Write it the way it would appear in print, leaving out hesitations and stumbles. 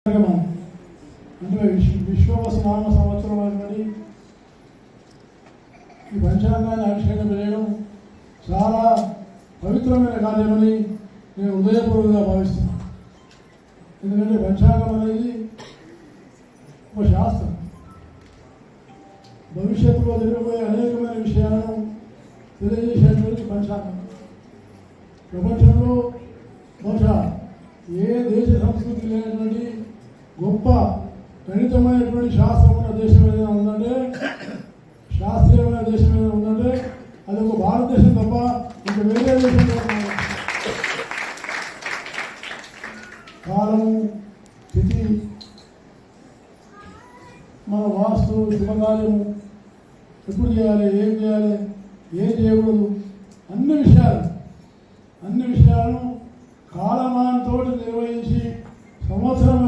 అంటే విశ్వవసనామ సంవత్సరం అనేది ఈ పంచాంగాన్ని అభిషేకం చేయడం చాలా పవిత్రమైన కార్యమని నేను హృదయపూర్వకంగా భావిస్తున్నాను. ఎందుకంటే పంచాంగం అనేది ఒక శాస్త్రం. భవిష్యత్తులో జరగబోయే అనేకమైన విషయాలను తెలియజేసేటువంటి పంచాంగం. ప్రపంచంలో బహుశా ఏ దేశ సంస్కృతి లేనటువంటి గొప్ప గణితమైనటువంటి శాస్త్రం ఉన్న దేశం ఏదైనా ఉందంటే, శాస్త్రీయమైన దేశం ఏదైనా ఉందంటే అది ఒక భారతదేశం తప్ప ఇంకా వేరే దేశంలో కాలము, స్థితి, మన వాస్తు, శుభకార్యము ఎప్పుడు చేయాలి, ఏం చేయాలి, ఏం చేయకూడదు, అన్ని విషయాలను కాలమానంతో నిర్వహించి సంవత్సరం